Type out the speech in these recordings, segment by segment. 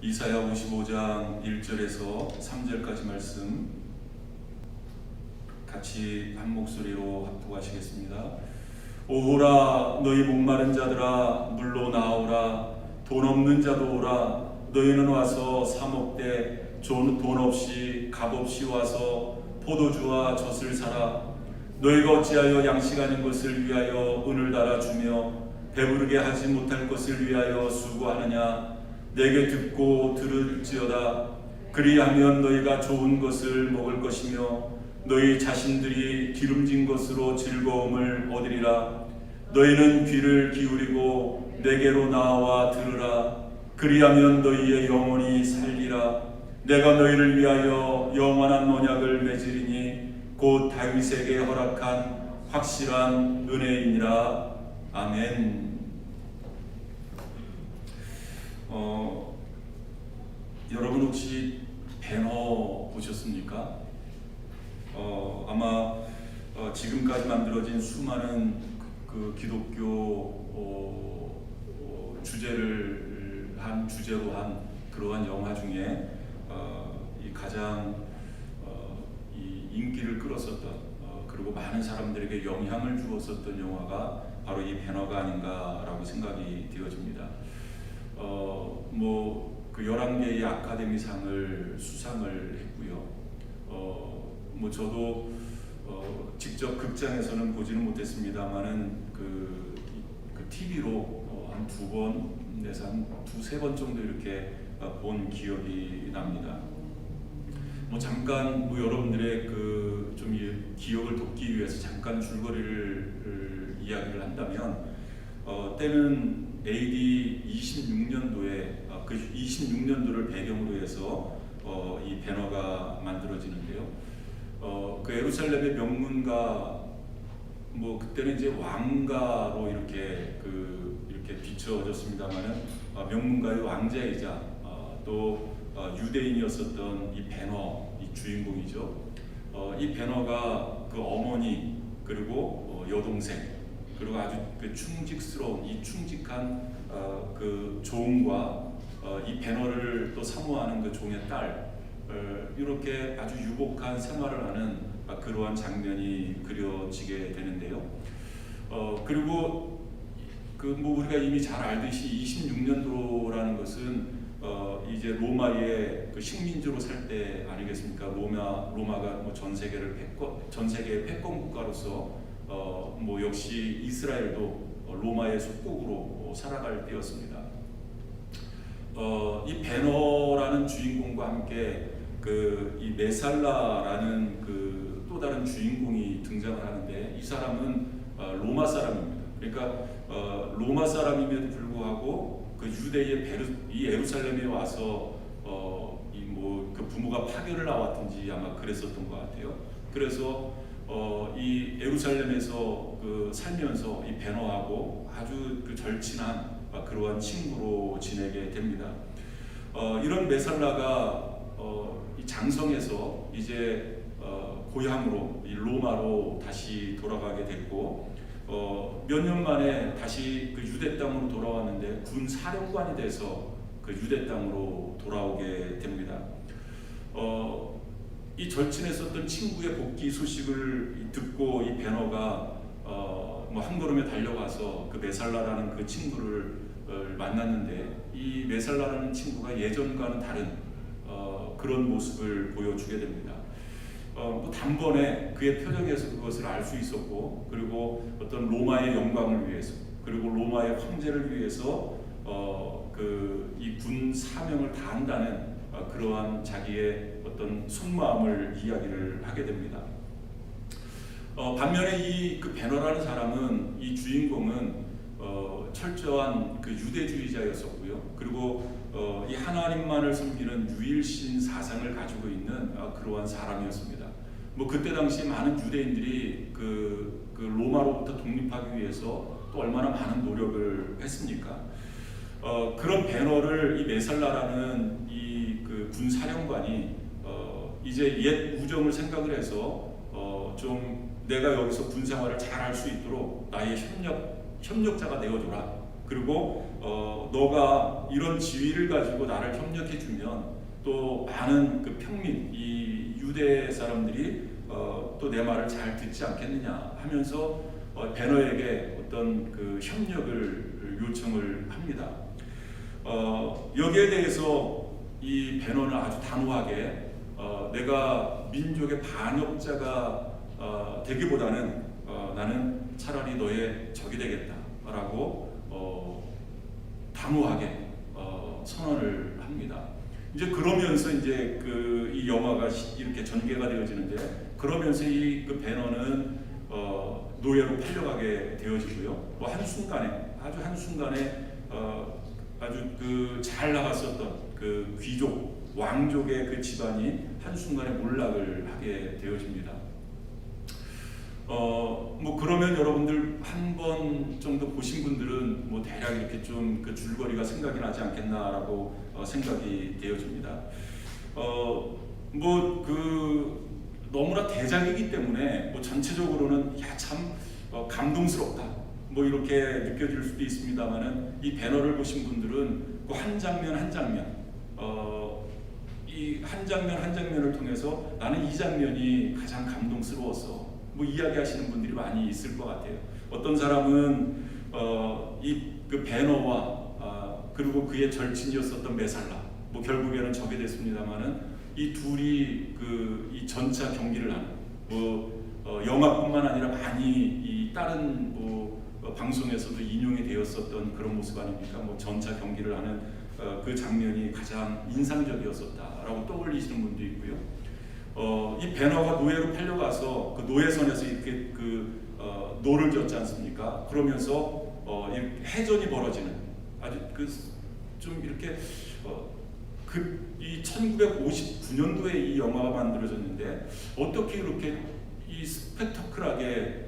이사야 55장 1절에서 3절까지 말씀 같이 한 목소리로 합독하시겠습니다. 오호라 너희 목마른 자들아 물로 나오라. 돈 없는 자도 오라. 너희는 와서 사 먹되 돈 없이 값 없이 와서 포도주와 젖을 사라. 너희가 어찌하여 양식 아닌 것을 위하여 은을 달아주며 배부르게 하지 못할 것을 위하여 수고하느냐. 내게 듣고 들을지어다. 그리하면 너희가 좋은 것을 먹을 것이며 너희 자신들이 기름진 것으로 즐거움을 얻으리라. 너희는 귀를 기울이고 내게로 나와 들으라. 그리하면 너희의 영혼이 살리라. 내가 너희를 위하여 영원한 언약을 맺으리니 곧 다윗에게 허락한 확실한 은혜이니라. 아멘. 여러분 혹시 배너 보셨습니까? 아마 지금까지 만들어진 수많은 그 기독교 주제로 한 그러한 영화 중에 이 가장 이 인기를 끌었었던 그리고 많은 사람들에게 영향을 주었었던 영화가 바로 이 배너가 아닌가라고 생각이 되어집니다. 그 11개의 아카데미상을 수상을 했고요. 저도 직접 극장에서는 보지는 못했습니다만은 그 TV로 한 2번 내서 한 2-3번 정도 이렇게 본 기억이 납니다. 잠깐 여러분들의 좀 기억을 돕기 위해서 잠깐 줄거리를 이야기를 한다면 때는 AD 26년도에 그 26년도를 배경으로 해서 이 배너가 만들어지는데요. 그 예루살렘의 명문가 그때는 이제 왕가로 이렇게 비춰졌습니다만은 명문가의 왕자이자 또 유대인이었었던 이 배너 이 주인공이죠. 이 배너가 그 어머니 그리고 여동생 그리고 아주 충직스러운 이 충직한 그 종과 이 배너를 또 사모하는 그 종의 딸 이렇게 아주 유복한 생활을 하는 그러한 장면이 그려지게 되는데요. 그리고 우리가 이미 잘 알듯이 26년도라는 것은 이제 로마의 그 식민지로 살 때 아니겠습니까? 로마가 전 세계의 패권 국가로서 역시 이스라엘도 로마의 속국으로 살아갈 때였습니다. 이 배너라는 주인공과 함께 이 메살라라는 또 다른 주인공이 등장을 하는데 이 사람은 로마 사람입니다. 그러니까 로마 사람임에도 불구하고 그 유대의 이 예루살렘에 와서 그 부모가 파견을 나왔든지 아마 그랬었던 것 같아요. 그래서 이 예루살렘에서 살면서 이 베너하고 아주 절친한 그러한 친구로 지내게 됩니다. 이런 메살라가 이 장성에서 이제 고향으로 이 로마로 다시 돌아가게 됐고 몇 년 만에 다시 그 유대 땅으로 돌아왔는데 군 사령관이 돼서 그 유대 땅으로 돌아오게 됩니다. 이 절친했었던 친구의 복귀 소식을 듣고 이 베너가 한 걸음에 달려가서 그 메살라라는 그 친구를 만났는데 이 메살라라는 친구가 예전과는 다른 그런 모습을 보여주게 됩니다. 단번에 그의 표정에서 그것을 알 수 있었고 그리고 어떤 로마의 영광을 위해서 그리고 로마의 황제를 위해서 이 군 사명을 다한다는 그러한 자기의 어떤 속마음을 이야기를 하게 됩니다. 반면에 그 베너라는 사람은 이 주인공은 철저한 그 유대주의자였었고요. 그리고 이 하나님만을 섬기는 유일신 사상을 가지고 있는 그러한 사람이었습니다. 그때 당시 많은 유대인들이 그 로마로부터 독립하기 위해서 또 얼마나 많은 노력을 했습니까? 그런 베너를 이 메살라라는 이 그 군 사령관이 이제 옛 우정을 생각을 해서 좀 내가 여기서 군 생활을 잘 할 수 있도록 나의 협력자가 되어줘라. 그리고 너가 이런 지위를 가지고 나를 협력해 주면 또 많은 그 평민, 이 유대 사람들이 또 내 말을 잘 듣지 않겠느냐 하면서 베너에게 어떤 그 협력을 요청을 합니다. 여기에 대해서 이 베너는 아주 단호하게 내가 민족의 반역자가 되기보다는 나는 차라리 너의 적이 되겠다라고 단호하게 선언을 합니다. 이제 그러면서 이제 이 영화가 이렇게 전개가 되어지는데, 그러면서 그 베너는 노예로 팔려가게 되어지고요. 뭐 아주 한순간에 아주 그 잘 나갔었던 그 귀족 왕족의 그 집안이 한순간에 몰락을 하게 되어집니다. 뭐 그러면 여러분들 한 번 정도 보신 분들은 뭐 대략 이렇게 좀 그 줄거리가 생각이 나지 않겠나라고 생각이 되어집니다. 뭐 그 너무나 대작이기 때문에 뭐 전체적으로는 참 감동스럽다 뭐 이렇게 느껴질 수도 있습니다만은, 이 배너를 보신 분들은 그 한 장면 한 장면 이 한 장면 한 장면을 통해서 나는 이 장면이 가장 감동스러웠어 뭐 이야기하시는 분들이 많이 있을 것 같아요. 어떤 사람은 그 베너와 그리고 그의 절친이었었던 메살라, 뭐 결국에는 적이 됐습니다만은, 이 둘이 이 전차 경기를 하는 영화뿐만 아니라 많이 이 다른 방송에서도 인용이 되었었던 그런 모습 아닙니까? 뭐 전차 경기를 하는 그 장면이 가장 인상적이었었다라고 떠올리시는 분도 있고요. 이 베너가 노예로 팔려가서 그 노예선에서 이렇게 노를 젓지 않습니까? 그러면서 해전이 벌어지는 아주 좀 이렇게 이 1959년도에 이 영화가 만들어졌는데, 어떻게 이렇게 이 스펙터클하게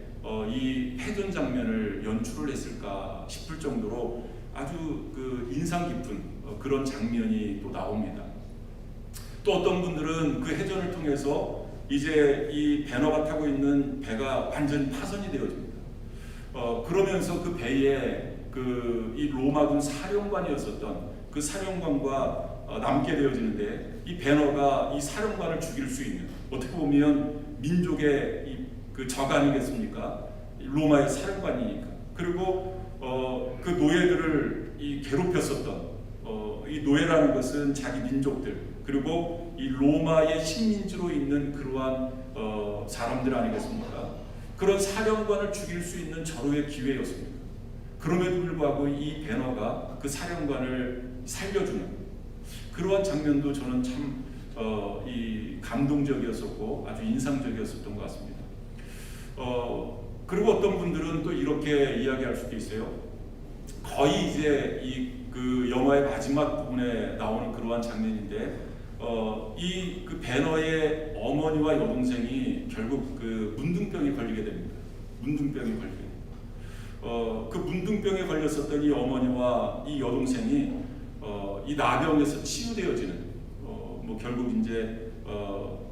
이 해전 장면을 연출을 했을까 싶을 정도로 아주 인상 깊은 그런 장면이 또 나옵니다. 또 어떤 분들은 그 해전을 통해서 이제 이 베너가 타고 있는 배가 완전히 파손이 되어집니다. 그러면서 그 배에 이 로마군 사령관이었었던 그 사령관과 남게 되어지는데, 이 베너가 이 사령관을 죽일 수 있는, 어떻게 보면 민족의 그 적 아니겠습니까? 로마의 사령관이니까. 그리고 그 노예들을 괴롭혔었던 이 노예라는 것은 자기 민족들, 그리고 이 로마의 식민지로 있는 그러한 사람들 아니겠습니까? 그런 사령관을 죽일 수 있는 절호의 기회였습니다. 그럼에도 불구하고 이 베너가 그 사령관을 살려주는 그러한 장면도 저는 참 감동적이었었고 아주 인상적이었었던 것 같습니다. 그리고 어떤 분들은 또 이렇게 이야기할 수도 있어요. 거의 이제 그 영화의 마지막 부분에 나오는 그러한 장면인데, 그 베너의 어머니와 여동생이 결국 그 문둥병에 걸리게 됩니다. 문둥병에 걸리게. 그 문둥병에 걸렸었던 이 어머니와 이 여동생이 이 나병에서 치유되어지는, 뭐 결국 이제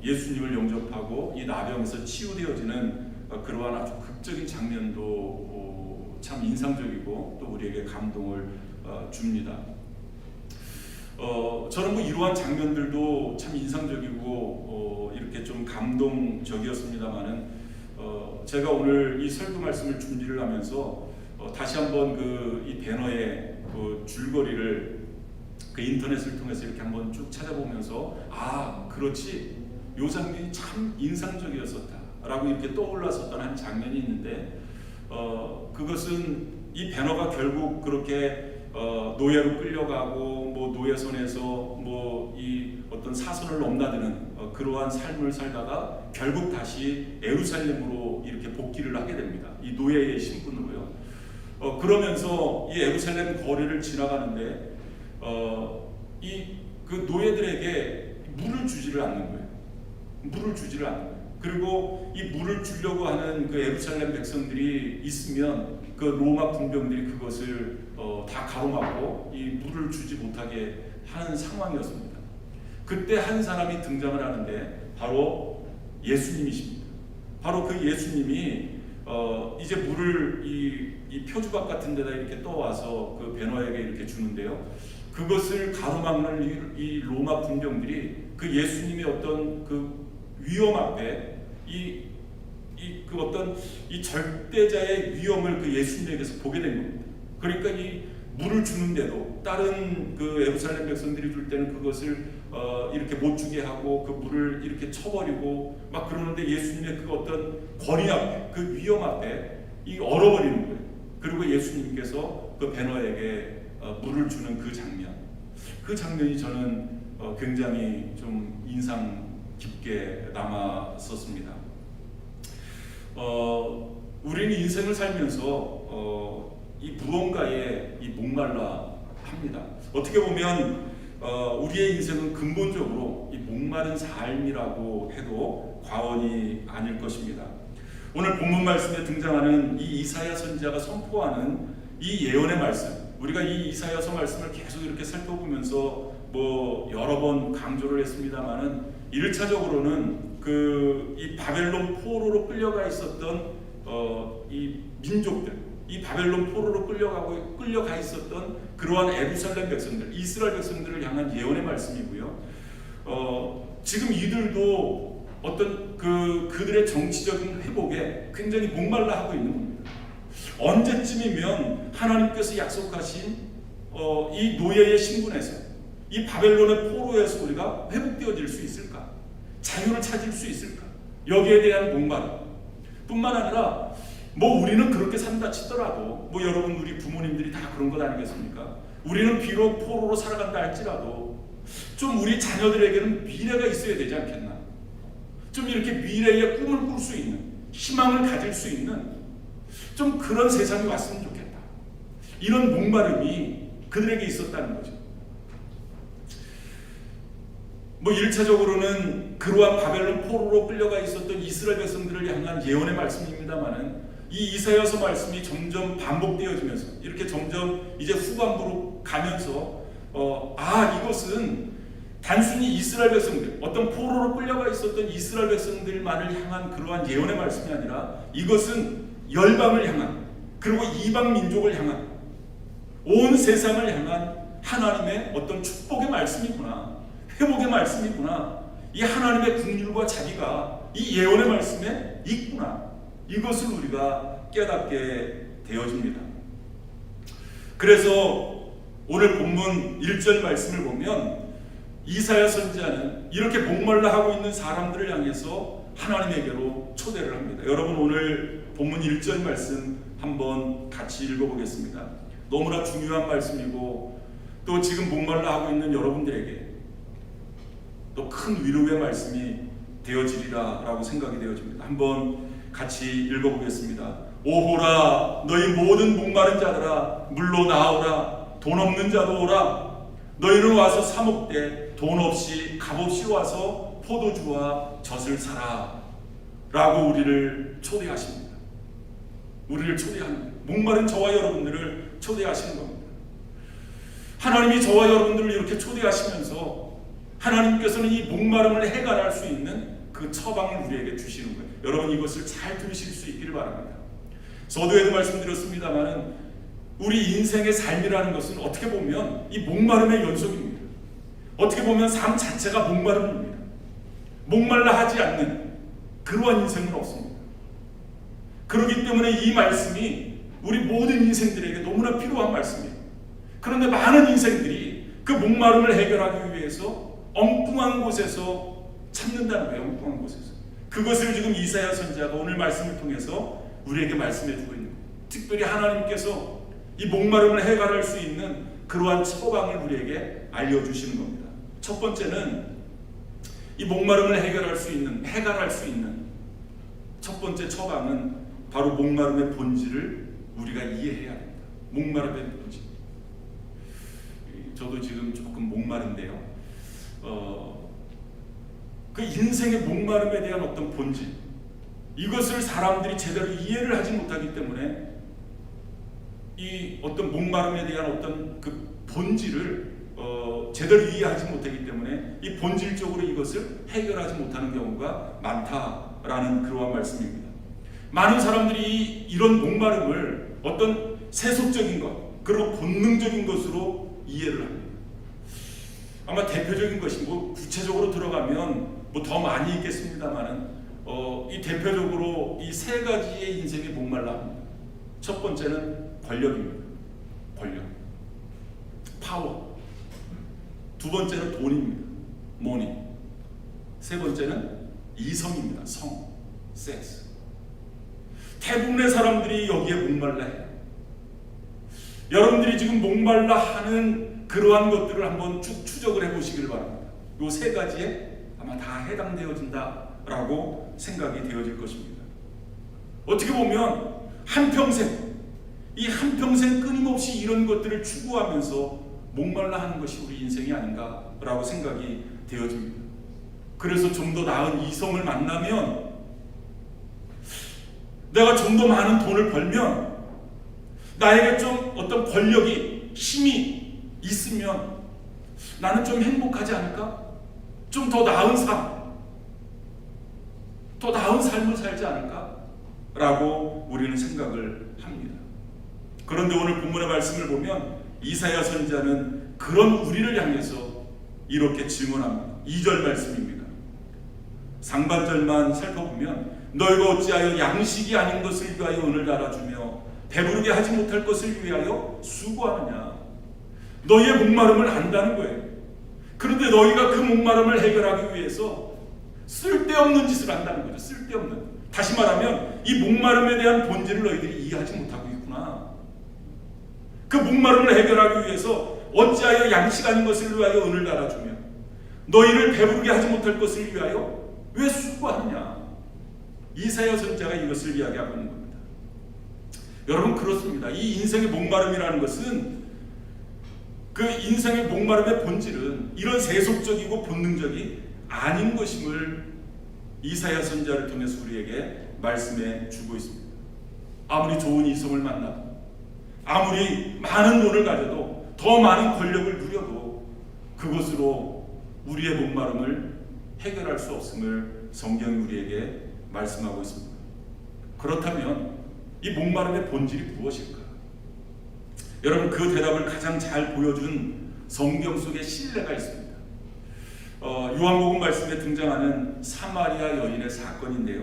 예수님을 영접하고 이 나병에서 치유되어지는 그러한 아주 극적인 장면도 참 인상적이고 또 우리에게 감동을 줍니다. 저는 뭐 이러한 장면들도 참 인상적이고 이렇게 좀 감동적이었습니다만은, 제가 오늘 이 설교 말씀을 준비를 하면서 다시 한번 이 배너의 줄거리를 인터넷을 통해서 이렇게 한번 쭉 찾아보면서, 그렇지, 이 장면이 참 인상적이었었다라고 이렇게 떠올랐었던 한 장면이 있는데, 그것은 이 베너가 결국 그렇게 노예로 끌려가고 뭐 노예선에서 뭐 이 어떤 사선을 넘나드는 그러한 삶을 살다가 결국 다시 예루살렘으로 이렇게 복귀를 하게 됩니다. 이 노예의 신분으로요. 그러면서 이 예루살렘 거리를 지나가는데 그 노예들에게 물을 주지를 않는 거예요. 물을 주지를 않는 거예요. 그리고 이 물을 주려고 하는 그 예루살렘 백성들이 있으면 그 로마 군병들이 그것을 다 가로막고 이 물을 주지 못하게 하는 상황이었습니다. 그때 한 사람이 등장을 하는데 바로 예수님이십니다. 바로 그 예수님이 이제 물을 이 이 표주박 같은 데다 이렇게 떠와서 그 베너에게 이렇게 주는데요. 그것을 가로막는 이 로마 군병들이 그 예수님의 어떤 그 위험 앞에 그 어떤 이 절대자의 위험을 그 예수님에게서 보게 된 겁니다. 그러니까 이 물을 주는데도 다른 그 예루살렘 백성들이 줄 때는 그것을 이렇게 못 주게 하고 그 물을 이렇게 쳐버리고 막 그러는데 예수님의 그 어떤 권위 앞에 그 위험 앞에 이 얼어버리는 거예요. 그리고 예수님께서 그 베너에게 물을 주는 그 장면이 저는 굉장히 좀 인상 깊게 남았었습니다. 우리는 인생을 살면서 이 무언가에 이 목말라 합니다. 어떻게 보면 우리의 인생은 근본적으로 이 목마른 삶이라고 해도 과언이 아닐 것입니다. 오늘 본문 말씀에 등장하는 이 이사야 선지자가 선포하는 이 예언의 말씀, 우리가 이 이사야서 말씀을 계속 이렇게 살펴보면서 뭐 여러 번 강조를 했습니다만은 1차적으로는 이 바벨론 포로로 끌려가 있었던 이 민족들, 이 바벨론 포로로 끌려가 있었던 그러한 예루살렘 백성들, 이스라엘 백성들을 향한 예언의 말씀이고요. 지금 이들도 어떤 그들의 정치적인 회복에 굉장히 목말라 하고 있는 겁니다. 언제쯤이면 하나님께서 약속하신 이 노예의 신분에서 이 바벨론의 포로에서 우리가 회복되어질 수 있을까? 자유를 찾을 수 있을까? 여기에 대한 목마름 뿐만 아니라 뭐 우리는 그렇게 산다 치더라도 뭐 여러분 우리 부모님들이 다 그런 것 아니겠습니까? 우리는 비록 포로로 살아간다 할지라도 좀 우리 자녀들에게는 미래가 있어야 되지 않겠나? 좀 이렇게 미래의 꿈을 꿀 수 있는, 희망을 가질 수 있는 좀 그런 세상이 왔으면 좋겠다. 이런 목마름이 그들에게 있었다는 거죠. 뭐 1차적으로는 그러한 바벨론 포로로 끌려가 있었던 이스라엘 백성들을 향한 예언의 말씀입니다만은 이 이사야서 말씀이 점점 반복되어지면서 이렇게 점점 이제 후반부로 가면서 이것은 단순히 이스라엘 백성들, 어떤 포로로 끌려가 있었던 이스라엘 백성들만을 향한 그러한 예언의 말씀이 아니라 이것은 열방을 향한, 그리고 이방 민족을 향한, 온 세상을 향한 하나님의 어떤 축복의 말씀이구나, 회복의 말씀이구나, 이 하나님의 긍휼과 자비가 이 예언의 말씀에 있구나, 이것을 우리가 깨닫게 되어집니다. 그래서 오늘 본문 1절 말씀을 보면 이사야 선지자는 이렇게 목말라 하고 있는 사람들을 향해서 하나님에게로 초대를 합니다. 여러분 오늘 본문 1절 말씀 한번 같이 읽어보겠습니다. 너무나 중요한 말씀이고 또 지금 목말라 하고 있는 여러분들에게 또 큰 위로의 말씀이 되어지리라 라고 생각이 되어집니다. 한번 같이 읽어보겠습니다. 오호라 너희 모든 목마른 자들아 물로 나오라. 돈 없는 자도 오라. 너희는 와서 사 먹되 돈 없이 값없이 와서 포도주와 젖을 사라 라고 우리를 초대하십니다. 우리를 초대합니다. 목마른 저와 여러분들을 초대하시는 겁니다. 하나님이 저와 여러분들을 이렇게 초대하시면서 하나님께서는 이 목마름을 해결할 수 있는 그 처방을 우리에게 주시는 거예요. 여러분 이것을 잘 들으실 수 있기를 바랍니다. 서두에도 말씀드렸습니다만은 우리 인생의 삶이라는 것은 어떻게 보면 이 목마름의 연속입니다. 어떻게 보면 삶 자체가 목마름입니다. 목말라 하지 않는 그러한 인생은 없습니다. 그렇기 때문에 이 말씀이 우리 모든 인생들에게 너무나 필요한 말씀이에요. 그런데 많은 인생들이 그 목마름을 해결하기 위해서 엉뚱한 곳에서 찾는다는 거예요. 엉뚱한 곳에서. 그것을 지금 이사야 선지자가 오늘 말씀을 통해서 우리에게 말씀해 주고 있는 거예요. 특별히 하나님께서 이 목마름을 해결할 수 있는 그러한 처방을 우리에게 알려주시는 겁니다. 첫 번째는 이 목마름을 해결할 수 있는 첫 번째 처방은 바로 목마름의 본질을 우리가 이해해야 합니다. 목마름의 본질. 저도 지금 조금 목마른데요. 그 인생의 목마름에 대한 어떤 본질, 이것을 사람들이 제대로 이해를 하지 못하기 때문에 이 어떤 목마름에 대한 어떤 그 본질을 제대로 이해하지 못하기 때문에 이 본질적으로 이것을 해결하지 못하는 경우가 많다라는 그러한 말씀입니다. 많은 사람들이 이런 목마름을 어떤 세속적인 것, 그리고 본능적인 것으로 이해를 합니다. 아마 대표적인 것이 구체적으로 들어가면 더 많이 있겠습니다만은 이 대표적으로 이 세 가지의 인생에 목말라 합니다. 첫 번째는 권력입니다. 권력, 파워. 두 번째는 돈입니다. 머니. 세 번째는 이성입니다. 성, 섹스. 대부분의 사람들이 여기에 목말라 해요. 여러분들이 지금 목말라 하는 그러한 것들을 한번 쭉 추적을 해보시길 바랍니다. 이 세 가지에 아마 다 해당되어진다라고 생각이 되어질 것입니다. 어떻게 보면 한평생, 이 한평생 끊임없이 이런 것들을 추구하면서 목말라 하는 것이 우리 인생이 아닌가라고 생각이 되어집니다. 그래서 좀 더 나은 이성을 만나면, 내가 좀 더 많은 돈을 벌면, 나에게 좀 어떤 권력이, 힘이 있으면 나는 좀 행복하지 않을까? 좀 더 나은 삶을 살지 않을까? 라고 우리는 생각을 합니다. 그런데 오늘 본문의 말씀을 보면 이사야 선지자는 그런 우리를 향해서 이렇게 증언합니다. 2절 말씀입니다. 상반절만 살펴보면 너희가 어찌하여 양식이 아닌 것을 위하여 은을 달아주며 배부르게 하지 못할 것을 위하여 수고하느냐. 너희의 목마름을 안다는 거예요. 그런데 너희가 그 목마름을 해결하기 위해서 쓸데없는 짓을 한다는 거죠. 쓸데없는. 다시 말하면 이 목마름에 대한 본질을 너희들이 이해하지 못하고 있구나. 그 목마름을 해결하기 위해서 어찌하여 양식 아닌 것을 위하여 은을 달아주며 너희를 배부르게 하지 못할 것을 위하여 왜 수고하느냐. 이사야 선지자가 이것을 이야기하고 있는 겁니다. 여러분, 그렇습니다. 이 인생의 목마름이라는 것은, 그 인생의 목마름의 본질은 이런 세속적이고 본능적이 아닌 것임을 이사야 선지자를 통해서 우리에게 말씀해 주고 있습니다. 아무리 좋은 이성을 만나도, 아무리 많은 돈을 가져도, 더 많은 권력을 누려도 그것으로 우리의 목마름을 해결할 수 없음을 성경이 우리에게 말씀하고 있습니다. 그렇다면 이 목마름의 본질이 무엇일까? 여러분, 그 대답을 가장 잘 보여준 성경 속에 신뢰가 있습니다. 요한복음 말씀에 등장하는 사마리아 여인의 사건인데요.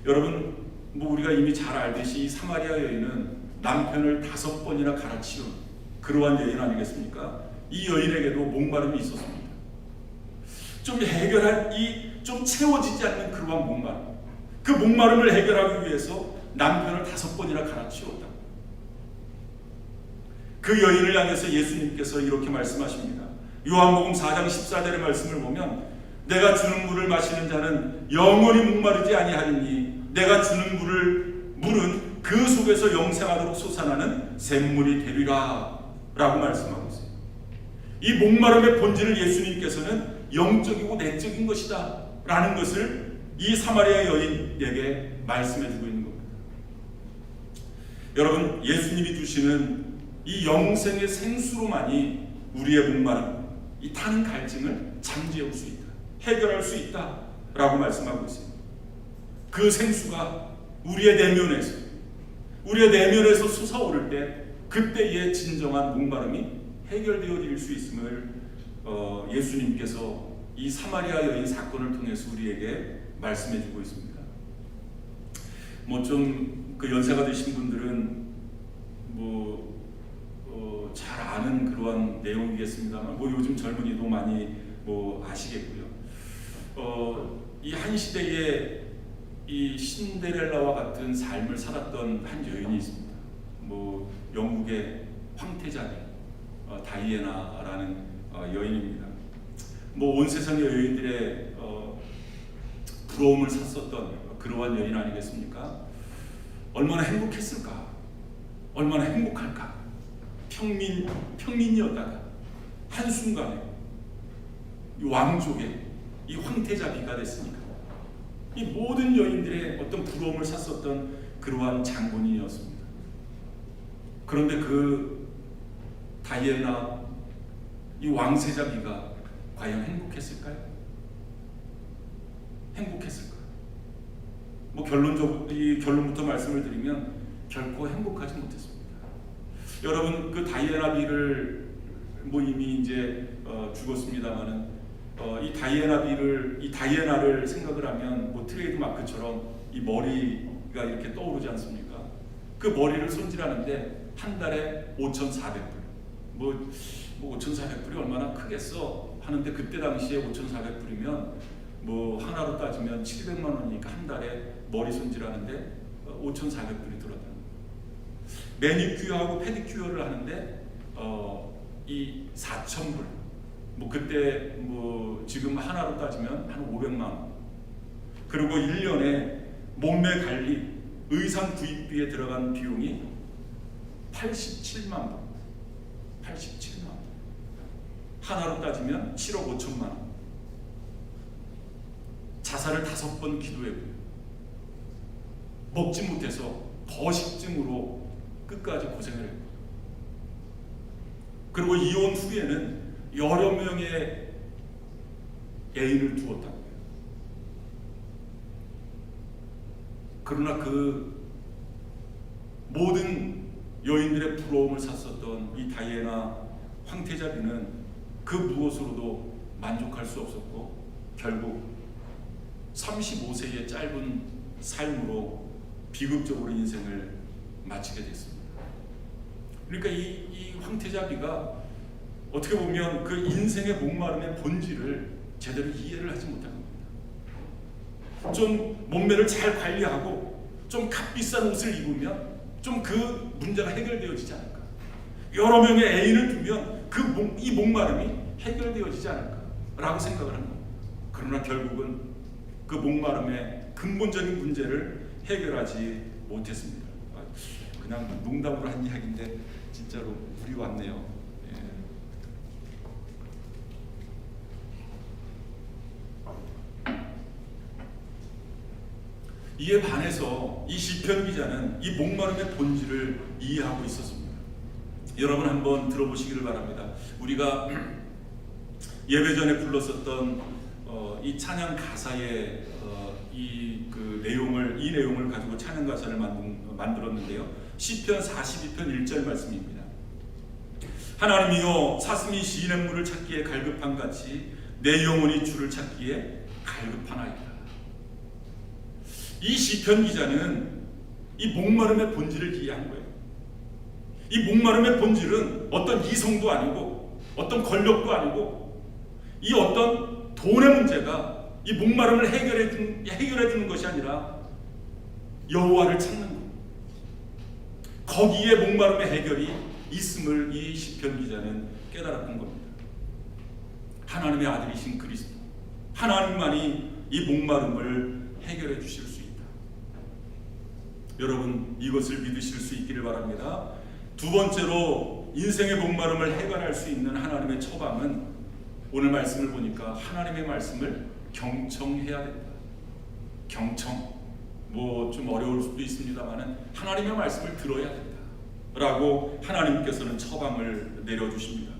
여러분, 우리가 이미 잘 알듯이 이 사마리아 여인은 남편을 5번이나 갈아치운 그러한 여인 아니겠습니까? 이 여인에게도 목마름이 있었습니다. 좀 해결할, 좀 채워지지 않는 그러한 목마름, 그 목마름을 해결하기 위해서 남편을 5번이나 갈아치웠다. 그 여인을 향해서 예수님께서 이렇게 말씀하십니다. 요한복음 4장 14절의 말씀을 보면 내가 주는 물을 마시는 자는 영원히 목마르지 아니하리니 내가 주는 물은 그 속에서 영생하도록 솟아나는 샘물이 되리라 라고 말씀하고 있어요. 이 목마름의 본질을 예수님께서는 영적이고 내적인 것이다 라는 것을 이 사마리아 여인에게 말씀해 주고 있는 겁니다. 여러분, 예수님이 주시는 이 영생의 생수로만이 우리의 목마름, 이 타는 갈증을 잠재울 수 있다, 해결할 수 있다 라고 말씀하고 있어요. 그 생수가 우리의 내면에서 솟아오를 때, 그때의 진정한 목마름이 해결되어질 수 있음을 예수님께서 이 사마리아 여인 사건을 통해서 우리에게 말씀해 주고 있습니다. 좀 그 연세가 드신 분들은 잘 아는 그러한 내용이겠습니다만, 요즘 젊은이도 많이 아시겠고요. 이 한 시대에 이 신데렐라와 같은 삶을 살았던 한 여인이 있습니다. 영국의 황태자비 다이애나라는 여인입니다. 온 세상의 여인들의 부러움을 샀었던 그러한 여인 아니겠습니까? 얼마나 행복했을까? 얼마나 행복할까? 평민이었다가 한순간에 이 왕족의 이 황태자비가 됐으니까 이 모든 여인들의 어떤 부러움을 샀었던 그러한 장본인이었습니다. 그런데 그 다이애나, 이 왕세자비가 과연 행복했을까요? 행복했을까? 뭐 결론부터 말씀을 드리면 결코 행복하지 못했습니다. 여러분 그 다이애나비를 뭐 이미 이제 죽었습니다만은 이 다이애나를 생각을 하면 뭐 트레이드 마크처럼 이 머리가 이렇게 떠오르지 않습니까? 그 머리를 손질하는데 한 달에 5,400불. 뭐 5,400불이 얼마나 크겠어 하는데 그때 당시에 5,400불이면 뭐 하나로 따지면 700만 원이니까 한 달에 머리 손질하는데 5,400불이 들었다. 매니큐어하고 페디큐어를 하는데 이 4,000불. 뭐 그때 뭐 지금 하나로 따지면 한 500만 원. 그리고 1년에 몸매 관리, 의상 구입비에 들어간 비용이 87만 원. 87만 원. 하나로 따지면 7억 5천만 원. 자살을 5번 기도했고요. 먹지 못해서 거식증으로 끝까지 고생을 했고, 그리고 이혼 후에는 여러 명의 애인을 두었다고요. 그러나 그 모든 여인들의 부러움을 샀었던 이 다이애나 황태자비는 그 무엇으로도 만족할 수 없었고 결국 35세의 짧은 삶으로 비극적으로 인생을 마치게 됐습니다. 그러니까 이 황태자비가 어떻게 보면 그 인생의 목마름의 본질을 제대로 이해를 하지 못한 겁니다. 좀 몸매를 잘 관리하고 좀 값비싼 옷을 입으면 좀 그 문제가 해결되어지지 않을까. 여러 명의 애인을 두면 이 목마름이 해결되어지지 않을까라고 생각을 합니다. 그러나 결국은 그 목마름의 근본적인 문제를 해결하지 못했습니다. 그냥 농담으로 한 이야기인데 진짜로 물이 왔네요. 이에 반해서 이 시편 기자는 이 목마름의 본질을 이해하고 있었습니다. 여러분 한번 들어보시기를 바랍니다. 우리가 예배 전에 불렀었던 이 찬양 가사의 이 내용을 가지고 찬양 가사를 만들었는데요. 시편 42편 1절 말씀입니다. 하나님이여 사슴이 시냇물을 찾기에 갈급한 같이 내 영혼이 주를 찾기에 갈급하나이다. 이 시편 기자는 이 목마름의 본질을 이해한 거예요. 이 목마름의 본질은 어떤 이성도 아니고 어떤 권력도 아니고 이 어떤 돈의 문제가 이 목마름을 해결해 주는 것이 아니라 여호와를 찾는 것. 거기에 목마름의 해결이 있음을 이 시편 기자는 깨달았던 겁니다. 하나님의 아들이신 그리스도, 하나님만이 이 목마름을 해결해 주실 수 있다. 여러분 이것을 믿으실 수 있기를 바랍니다. 두 번째로 인생의 목마름을 해결할 수 있는 하나님의 처방은 오늘 말씀을 보니까 하나님의 말씀을 경청해야 된다. 경청. 뭐 좀 어려울 수도 있습니다만은 하나님의 말씀을 들어야 된다. 라고 하나님께서는 처방을 내려주십니다.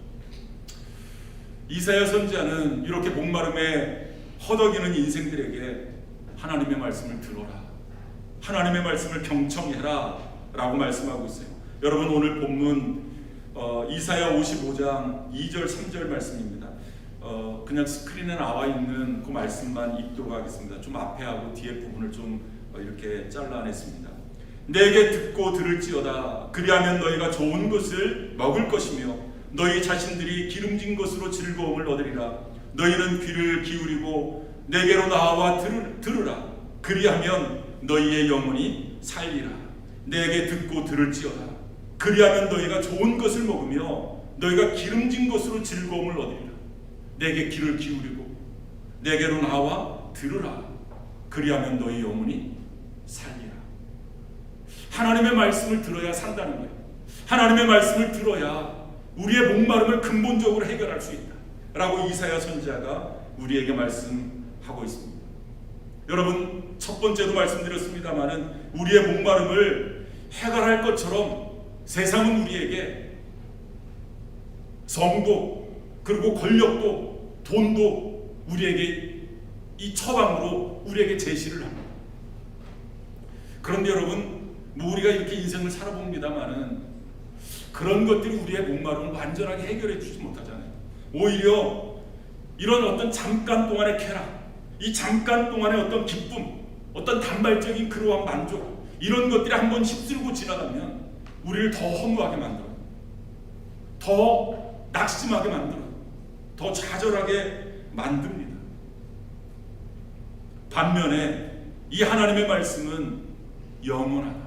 이사야 선지자는 이렇게 목마름에 허덕이는 인생들에게 하나님의 말씀을 들어라. 하나님의 말씀을 경청해라. 라고 말씀하고 있어요. 여러분 오늘 본문 이사야 55장 2절 3절 말씀입니다. 그냥 스크린에 나와 있는 그 말씀만 읽도록 하겠습니다. 좀 앞에 하고 뒤에 부분을 좀 이렇게 잘라냈습니다. 내게 듣고 들을지어다. 그리하면 너희가 좋은 것을 먹을 것이며 너희 자신들이 기름진 것으로 즐거움을 얻으리라. 너희는 귀를 기울이고 내게로 나와 들으라. 그리하면 너희의 영혼이 살리라. 내게 듣고 들을지어다. 그리하면 너희가 좋은 것을 먹으며 너희가 기름진 것으로 즐거움을 얻으리라. 내게 귀를 기울이고 내게로 나와 들으라. 그리하면 너희 영혼이 살리라. 하나님의 말씀을 들어야 산다는 거예요. 하나님의 말씀을 들어야 우리의 목마름을 근본적으로 해결할 수 있다 라고 이사야 선지자가 우리에게 말씀하고 있습니다. 여러분 첫 번째도 말씀드렸습니다마는 우리의 목마름을 해결할 것처럼 세상은 우리에게 성도 그리고 권력도 돈도 우리에게 이 처방으로 우리에게 제시를 합니다. 그런데 여러분, 우리가 이렇게 인생을 살아봅니다마는 그런 것들이 우리의 목마름을 완전하게 해결해 주지 못하잖아요. 오히려 이런 어떤 잠깐 동안의 쾌락, 이 잠깐 동안의 어떤 기쁨, 어떤 단발적인 그러한 만족, 이런 것들이 한번 휩쓸고 지나가면 우리를 더 허무하게 만들어요. 더 낙심하게 만들어요. 더 좌절하게 만듭니다. 반면에 이 하나님의 말씀은 영원하다.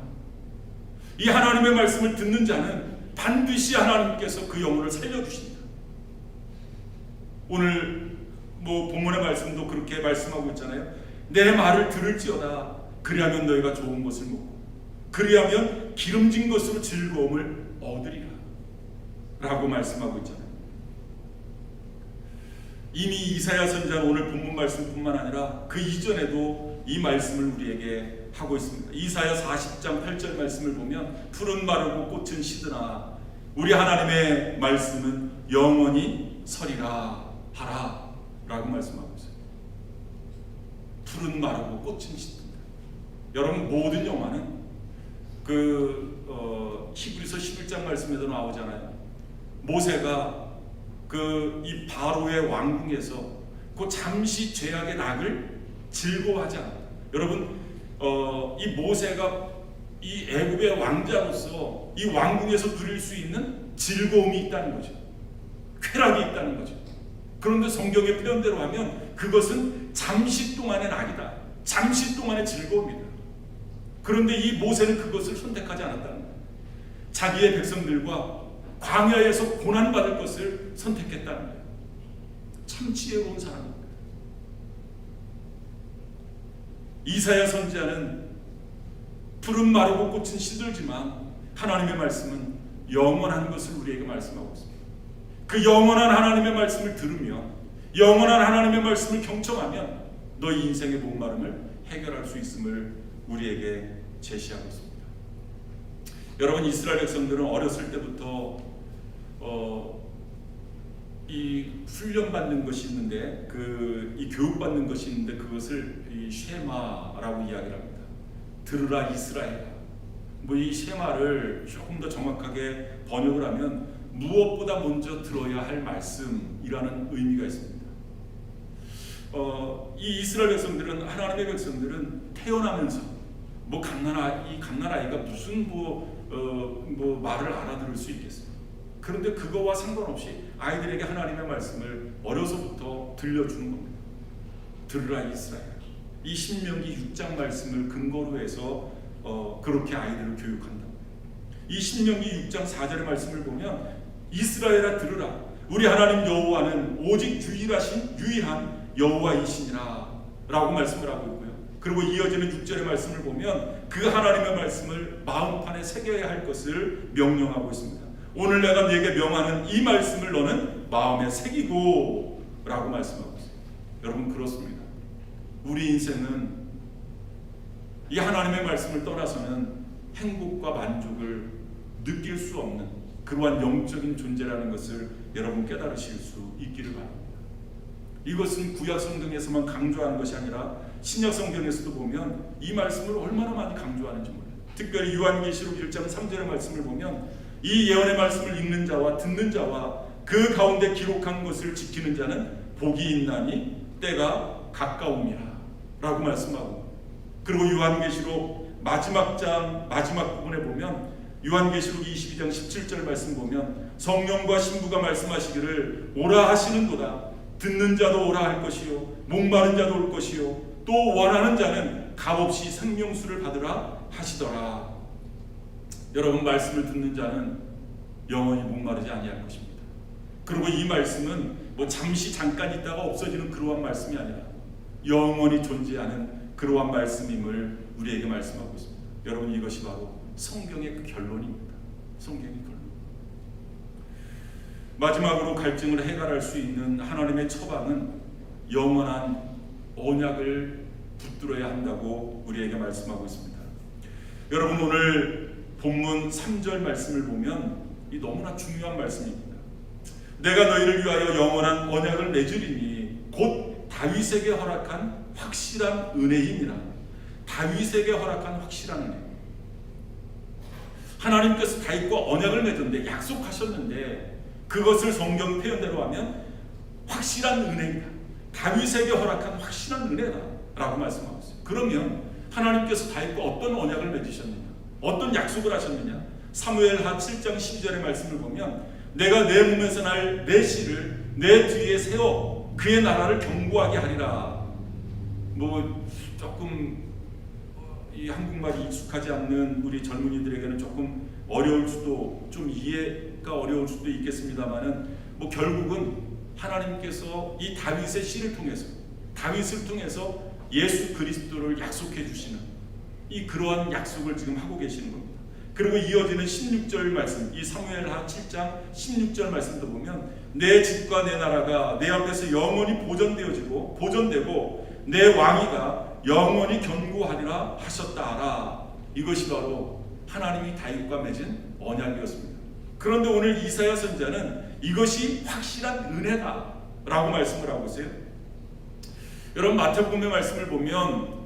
이 하나님의 말씀을 듣는 자는 반드시 하나님께서 그 영혼을 살려주신다. 오늘 본문의 말씀도 그렇게 말씀하고 있잖아요. 내 말을 들을지어다. 그리하면 너희가 좋은 것을 먹고 그리하면 기름진 것으로 즐거움을 얻으리라 라고 말씀하고 있잖아요. 이미 이사야 선지자는 오늘 본문 말씀뿐만 아니라 그 이전에도 이 말씀을 우리에게 하고 있습니다. 이사야 40장 8절 말씀을 보면 푸른 마르고 꽃은 시드나 우리 하나님의 말씀은 영원히 서리라 하라 라고 말씀하고 있어요. 푸른 마르고 꽃은 시든다. 여러분, 모든 영화는 히브리서 11장 말씀에도 나오잖아요. 모세가 이 바로의 왕궁에서 그 잠시 죄악의 낙을 즐거워하지 않았다. 여러분, 이 모세가 이 애굽의 왕자로서 이 왕궁에서 누릴 수 있는 즐거움이 있다는 거죠. 쾌락이 있다는 거죠. 그런데 성경의 표현대로 하면 그것은 잠시 동안의 낙이다. 잠시 동안의 즐거움이다. 그런데 이 모세는 그것을 선택하지 않았다는 거예요. 자기의 백성들과 광야에서 고난받을 것을 선택했다는 거예요. 참 지혜로운 사람입니다. 이사야 선지자는 푸른 마르고 꽃은 시들지만 하나님의 말씀은 영원한 것을 우리에게 말씀하고 있습니다. 그 영원한 하나님의 말씀을 들으며 영원한 하나님의 말씀을 경청하면 너희 인생의 목마름을 해결할 수 있음을 우리에게 제시하고 있습니다. 여러분, 이스라엘 백성들은 어렸을 때부터 이 훈련받는 것이 있는데 이 교육받는 것이 있는데 그것을 이 쉐마라고 이야기를 합니다. 들으라 이스라엘아. 이 쉐마를 조금 더 정확하게 번역을 하면 무엇보다 먼저 들어야 할 말씀이라는 의미가 있습니다. 이 이스라엘 백성들은, 하나님의 백성들은 태어나면서 갓난아이가 무슨 말을 알아들을 수 있겠어요. 그런데 그거와 상관없이 아이들에게 하나님의 말씀을 어려서부터 들려주는 겁니다. 들으라 이스라엘. 이 신명기 6장 말씀을 근거로 해서 그렇게 아이들을 교육한다. 이 신명기 6장 4절의 말씀을 보면 이스라엘아 들으라. 우리 하나님 여호와는 오직 유일한 여호와이시니라 라고 말씀을 하고 있고요. 그리고 이어지는 6절의 말씀을 보면 그 하나님의 말씀을 마음판에 새겨야 할 것을 명령하고 있습니다. 오늘 내가 네게 명하는 이 말씀을 너는 마음에 새기고 라고 말씀하고 있어요. 여러분, 그렇습니다. 우리 인생은 이 하나님의 말씀을 떠나서는 행복과 만족을 느낄 수 없는 그러한 영적인 존재라는 것을 여러분 깨달으실 수 있기를 바랍니다. 이것은 구약 성경에서만 강조하는 것이 아니라 신약 성경에서도 보면 이 말씀을 얼마나 많이 강조하는지 몰라요. 특별히 요한계시록 1장 3절의 말씀을 보면 이 예언의 말씀을 읽는 자와 듣는 자와 그 가운데 기록한 것을 지키는 자는 복이 있나니 때가 가까움이라 라고 말씀하고, 그리고 요한계시록 마지막 장 마지막 부분에 보면 요한계시록 22장 17절 말씀 보면 성령과 신부가 말씀하시기를 오라 하시는도다. 듣는 자도 오라 할 것이요 목마른 자도 올 것이요 또 원하는 자는 값없이 생명수를 받으라 하시더라. 여러분, 말씀을 듣는 자는 영원히 목마르지 아니할 것입니다. 그리고 이 말씀은 잠시 잠깐 있다가 없어지는 그러한 말씀이 아니라 영원히 존재하는 그러한 말씀임을 우리에게 말씀하고 있습니다. 여러분, 이것이 바로 성경의 그 결론입니다. 성경의 결론. 마지막으로 갈증을 해결할 수 있는 하나님의 처방은 영원한 언약을 붙들어야 한다고 우리에게 말씀하고 있습니다. 여러분, 오늘 본문 3절 말씀을 보면 이 너무나 중요한 말씀입니다. 내가 너희를 위하여 영원한 언약을 맺으리니 곧 다윗에게 허락한 확실한 은혜이니라. 다윗에게 허락한 확실한 은혜. 하나님께서 다윗과 언약을 맺었는데, 약속하셨는데, 그것을 성경 표현대로 하면 확실한 은혜이다. 다윗에게 허락한 확실한 은혜다 라고 말씀하고 있어요. 그러면 하나님께서 다윗과 어떤 언약을 맺으셨느냐, 어떤 약속을 하셨느냐. 사무엘하 7장 12절의 말씀을 보면, 내가 내 몸에서 날 내 씨를 내 뒤에 세워 그의 나라를 견고하게 하리라. 조금 이 한국말이 익숙하지 않는 우리 젊은이들에게는 조금 어려울 수도, 좀 이해가 어려울 수도 있겠습니다만은, 결국은 하나님께서 이 다윗의 씨를 통해서, 다윗을 통해서 예수 그리스도를 약속해 주시는 그러한 약속을 지금 하고 계시는 겁니다. 그리고 이어지는 16절 말씀, 이 사무엘하 7장 16절 말씀도 보면, 내 집과 내 나라가 내 앞에서 영원히 보존되고 내 왕위가 영원히 견고하리라 하셨다라. 이것이 바로 하나님이 다윗과 맺은 언약이었습니다. 그런데 오늘 이사야 선지자는 이것이 확실한 은혜다 라고 말씀을 하고 있어요. 여러분, 마태복음의 말씀을 보면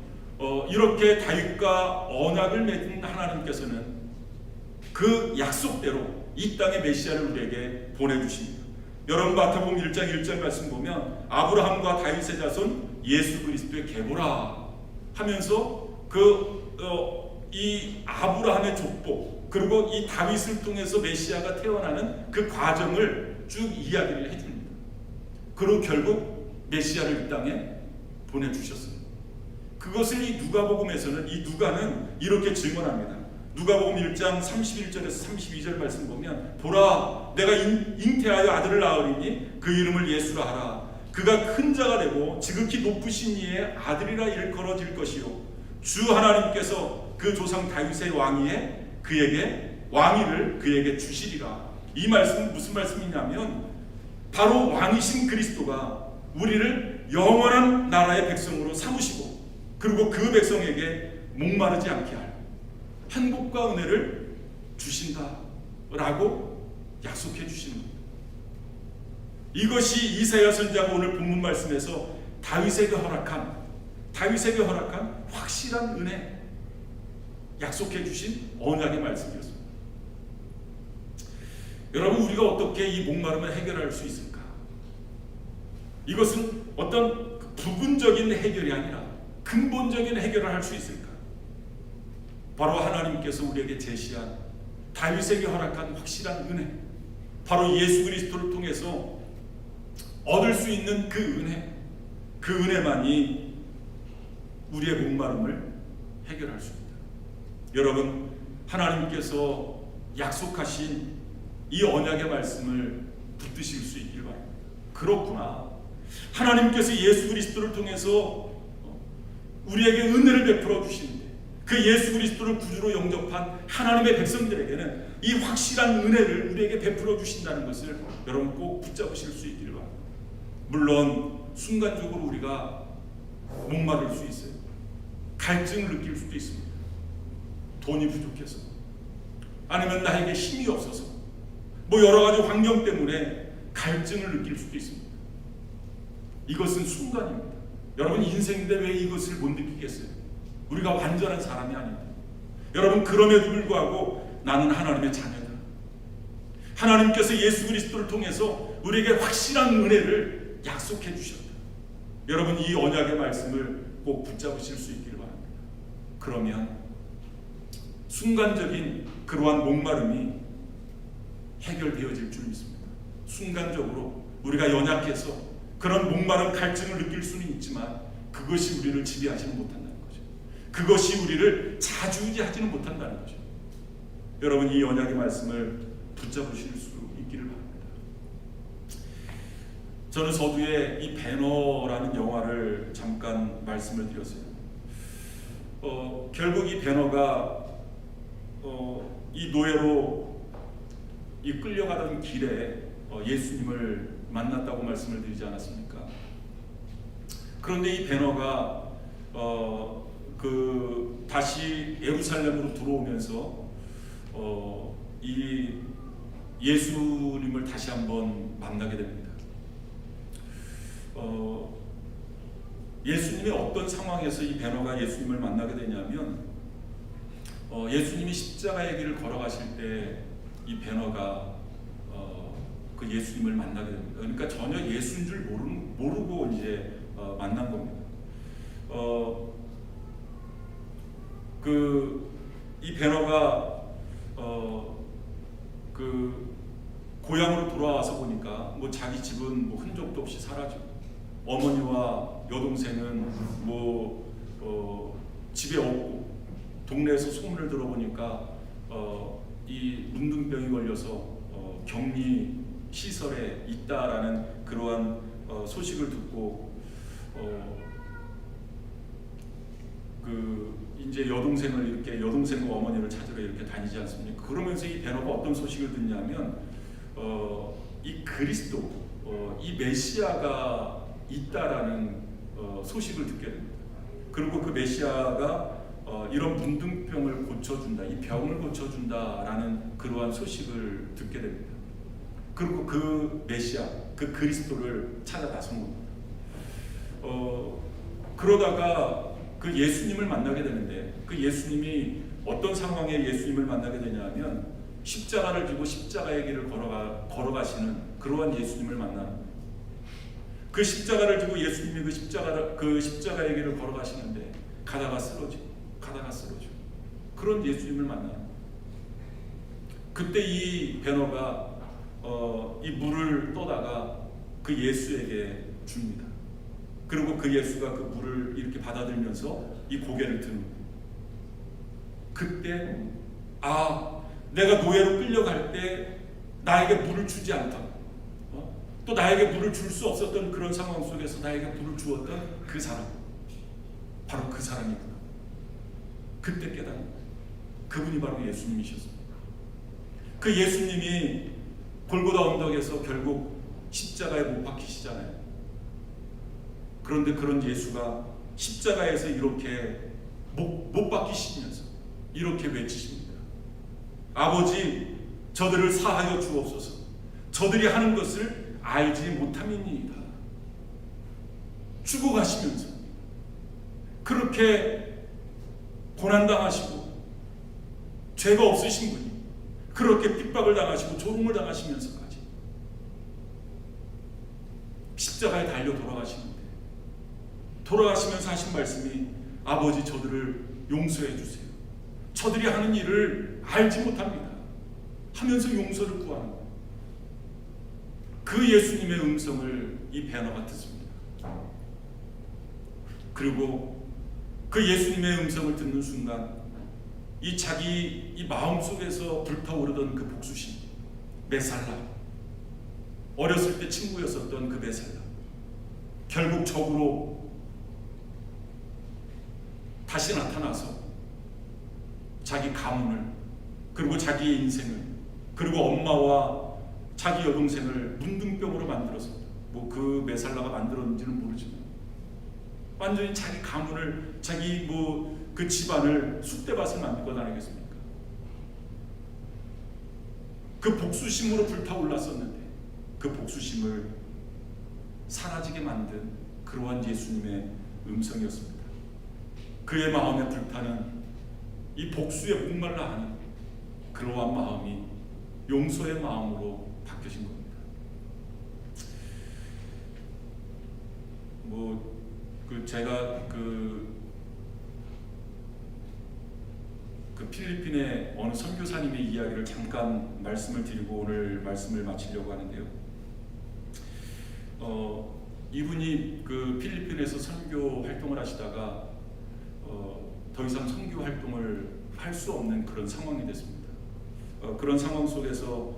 이렇게 다윗과 언약을 맺은 하나님께서는 그 약속대로 이 땅의 메시아를 우리에게 보내주십니다. 여러분, 마태복음 1장 1절 말씀 보면, 아브라함과 다윗의 자손 예수 그리스도의 계보라 하면서 이 아브라함의 족보, 그리고 이 다윗을 통해서 메시아가 태어나는 그 과정을 쭉 이야기를 해줍니다. 그리고 결국 메시아를 이 땅에 보내주셨어요. 그것을 이 누가복음에서는, 이 누가는 이렇게 증언합니다. 누가복음 1장 31절에서 32절 말씀 보면, 보라, 내가 잉태하여 아들을 낳으리니 그 이름을 예수라 하라. 그가 큰 자가 되고 지극히 높으신 이의 아들이라 일컬어질 것이요, 주 하나님께서 그 조상 다윗의 왕위를 그에게 주시리라. 이 말씀은 무슨 말씀이냐면, 바로 왕이신 그리스도가 우리를 영원한 나라의 백성으로 삼으시고, 그리고 그 백성에게 목마르지 않게 할 행복과 은혜를 주신다라고 약속해 주시는 겁니다. 이것이 이사야 선지자가 오늘 본문 말씀에서 다윗에게 허락한 확실한 은혜, 약속해 주신 언약의 말씀이었습니다. 여러분, 우리가 어떻게 이 목마름을 해결할 수 있을까? 이것은 어떤 부분적인 해결이 아니라 근본적인 해결을 할 수 있을까? 바로 하나님께서 우리에게 제시한, 다윗에게 허락한 확실한 은혜, 바로 예수 그리스도를 통해서 얻을 수 있는 그 은혜만이 우리의 목마름을 해결할 수 있다. 여러분, 하나님께서 약속하신 이 언약의 말씀을 붙드실 수 있길 바랍니다. 그렇구나, 하나님께서 예수 그리스도를 통해서 우리에게 은혜를 베풀어 주시는데, 그 예수 그리스도를 구주로 영접한 하나님의 백성들에게는 이 확실한 은혜를 우리에게 베풀어 주신다는 것을 여러분 꼭 붙잡으실 수 있기를 바랍니다. 물론 순간적으로 우리가 목마를 수 있어요. 갈증을 느낄 수도 있습니다. 돈이 부족해서, 아니면 나에게 힘이 없어서, 여러 가지 환경 때문에 갈증을 느낄 수도 있습니다. 이것은 순간입니다. 여러분, 인생인데 왜 이것을 못 느끼겠어요? 우리가 완전한 사람이 아닙니다. 여러분, 그럼에도 불구하고 나는 하나님의 자녀다. 하나님께서 예수 그리스도를 통해서 우리에게 확실한 은혜를 약속해 주셨다. 여러분, 이 언약의 말씀을 꼭 붙잡으실 수 있기를 바랍니다. 그러면 순간적인 그러한 목마름이 해결되어질 줄 믿습니다. 순간적으로 우리가 연약해서 그런 목마른 갈증을 느낄 수는 있지만, 그것이 우리를 지배하지는 못한다는 거죠. 그것이 우리를 좌지우지하지는 못한다는 거죠. 여러분, 이 언약의 말씀을 붙잡으실 수 있기를 바랍니다. 저는 서두에 이 배너라는 영화를 잠깐 말씀을 드렸어요. 결국 이 배너가 이 노예로 끌려가던 길에 예수님을 만났다고 말씀을 드리지 않았습니까? 그런데 이 배너가 다시 예루살렘으로 들어오면서 이 예수님을 다시 한번 만나게 됩니다. 예수님이 어떤 상황에서 이 베너가 예수님을 만나게 되냐면 예수님이 십자가의 길을 걸어가실 때 이 베너가 그 예수님을 만나게 됩니다. 그러니까 전혀 예수인 줄 모르고 이제 만난 겁니다. 이 베너가 그 고향으로 돌아와서 보니까 뭐 자기 집은 뭐 흔적도 없이 사라지고 어머니와 여동생은 집에 없고 동네에서 소문을 들어보니까 이 문둥병이 걸려서 격리 시설에 있다라는 그러한 소식을 듣고 이제 여동생과 어머니를 찾으러 이렇게 다니지 않습니까? 그러면서 이 베너가 어떤 소식을 듣냐면 이 그리스도, 이 메시아가 있다라는 소식을 듣게 됩니다. 그리고 그 메시아가 이런 문둥병을 고쳐준다, 이 병을 고쳐준다라는 그러한 소식을 듣게 됩니다. 그리고 그 메시아, 그 그리스도를 찾아 나선 겁니다. 그러다가 그 예수님을 만나게 되는데 그 예수님이 어떤 상황에 예수님을 만나게 되냐면 십자가를 지고 십자가의 길을 걸어가시는 그러한 예수님을 만나는 거예요. 그 십자가를 지고 예수님이 그 십자가의 길을 걸어가시는데 가다가 쓰러지고 그런 예수님을 만나는 거예요. 그때 이 베너가 이 물을 떠다가 그 예수에게 줍니다. 그리고 그 예수가 그 물을 이렇게 받아들면서 이 고개를 드는 거예요. 그때 내가 노예로 끌려갈 때 나에게 물을 주지 않다. 또 나에게 물을 줄 수 없었던 그런 상황 속에서 나에게 물을 주었던 그 사람, 바로 그 사람이구나. 그때 깨닫는 거예요. 그분이 바로 예수님이셨습니다. 그 예수님이 골고다 언덕에서 결국 십자가에 못 박히시잖아요. 그런데 그런 예수가 십자가에서 이렇게 못 박히시면서 이렇게 외치십니다. 아버지, 저들을 사하여 주옵소서. 저들이 하는 것을 알지 못함이니이다. 죽어가시면서 그렇게 고난당하시고 죄가 없으신 분이 그렇게 핍박을 당하시고 조롱을 당하시면서까지 십자가에 달려 돌아가시면서 하신 말씀이 아버지, 저들을 용서해 주세요. 저들이 하는 일을 알지 못합니다. 하면서 용서를 구하는 거예요. 그 예수님의 음성을 이 베너가 듣습니다. 그리고 그 예수님의 음성을 듣는 순간 이 마음속에서 불타오르던 그 복수심, 메살라, 어렸을 때 친구였었던 그 메살라, 결국 적으로 다시 나타나서 자기 가문을, 그리고 자기의 인생을, 그리고 엄마와 자기 여동생을 문둥병으로 만들어서 그 메살라가 만들었는지는 모르지만 완전히 자기 가문을, 자기 그 집안을 쑥대밭을 만들고 다니겠습니까? 그 복수심으로 불타올랐었는데 그 복수심을 사라지게 만든 그러한 예수님의 음성이었습니다. 그의 마음에 불타는 이 복수에 목말라 하는 그러한 마음이 용서의 마음으로 바뀌어진 겁니다. 제가 필리핀의 어느 선교사님의 이야기를 잠깐 말씀을 드리고 오늘 말씀을 마치려고 하는데요. 이분이 필리핀에서 선교 활동을 하시다가 더 이상 선교 활동을 할 수 없는 그런 상황이 됐습니다. 그런 상황 속에서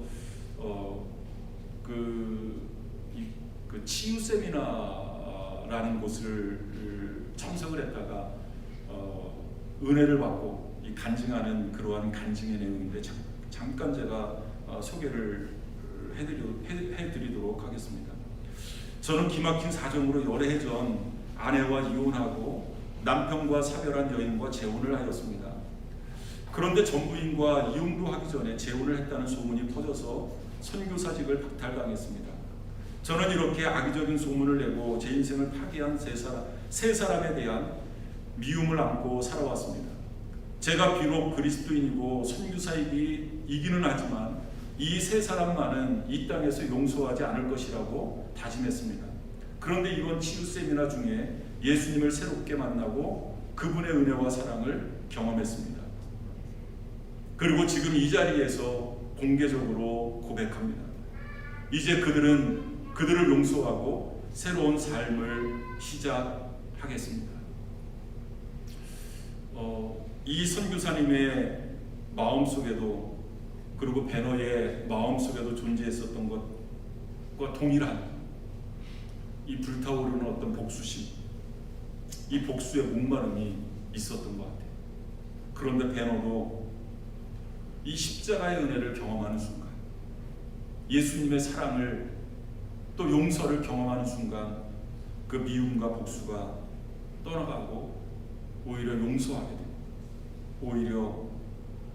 치유 세미나라는 곳을 참석을 했다가 은혜를 받고 간증하는 그러한 간증의 내용인데 잠깐 제가 소개를 해드리도록 하겠습니다. 저는 기막힌 사정으로 여러 해 전 아내와 이혼하고 남편과 사별한 여인과 재혼을 하였습니다. 그런데 전부인과 이혼도 하기 전에 재혼을 했다는 소문이 퍼져서 선교사직을 박탈당했습니다. 저는 이렇게 악의적인 소문을 내고 제 인생을 파괴한 세 사람에 대한 미움을 안고 살아왔습니다. 제가 비록 그리스도인이고 선교사이기는 하지만 이 세 사람만은 이 땅에서 용서하지 않을 것이라고 다짐했습니다. 그런데 이번 치유 세미나 중에 예수님을 새롭게 만나고 그분의 은혜와 사랑을 경험했습니다. 그리고 지금 이 자리에서 공개적으로 고백합니다. 이제 그들을 용서하고 새로운 삶을 시작하겠습니다. 이 선교사님의 마음속에도, 그리고 배너의 마음속에도 존재했었던 것과 동일한 이 불타오르는 어떤 복수심, 이 복수의 목마름이 있었던 것 같아요. 그런데 배너도 이 십자가의 은혜를 경험하는 순간, 예수님의 사랑을 또 용서를 경험하는 순간 그 미움과 복수가 떠나가고 오히려 용서하게 되고 오히려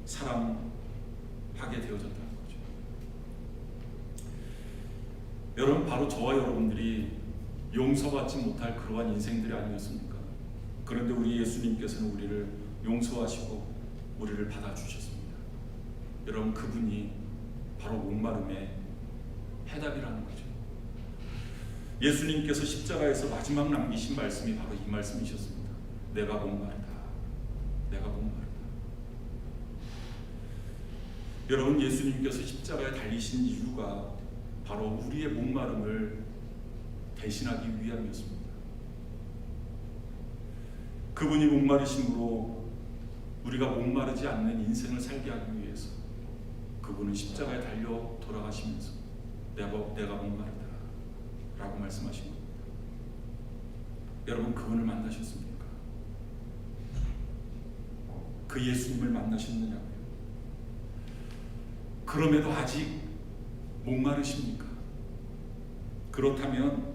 사랑하게 되어졌다는 거죠. 여러분, 바로 저와 여러분들이 용서받지 못할 그러한 인생들이 아니었습니까? 그런데 우리 예수님께서는 우리를 용서하시고 우리를 받아주셨습니다. 여러분, 그분이 바로 목마름의 해답이라는 거죠. 예수님께서 십자가에서 마지막 남기신 말씀이 바로 이 말씀이셨습니다. 내가 목마르다. 내가 목마르다. 여러분, 예수님께서 십자가에 달리신 이유가 바로 우리의 목마름을 대신하기 위함이었습니다. 그분이 목마르심으로 우리가 목마르지 않는 인생을 살게 하기 위해서 그분은 십자가에 달려 돌아가시면서 내가 목마르다 라고 말씀하신 겁니다. 여러분, 그분을 만나셨습니까? 그 예수님을 만나셨느냐고요? 그럼에도 아직 목마르십니까? 그렇다면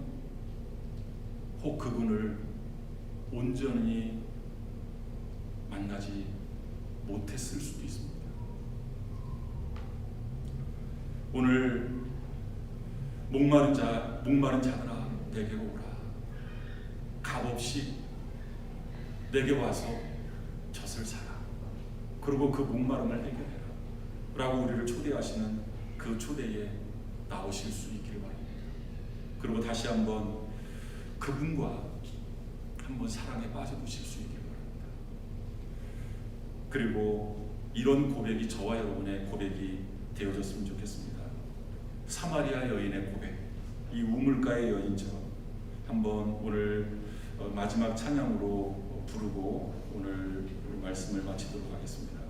혹 그분을 온전히 만나지 못했을 수도 있습니다. 오늘 목마른 자들아 내게로 오라. 값없이 내게 와서 젖을 사라. 그리고 그 목마름을 해결해라 라고 우리를 초대하시는 그 초대에 나오실 수 있기를 바랍니다. 그리고 다시 한번 그분과 한번 사랑에 빠져보실 수 있기를 바랍니다. 그리고 이런 고백이 저와 여러분의 고백이 되어졌으면 좋겠습니다. 사마리아 여인의 고백, 이 우물가의 여인처럼 한번 오늘 마지막 찬양으로 부르고 오늘 말씀을 마치도록 하겠습니다.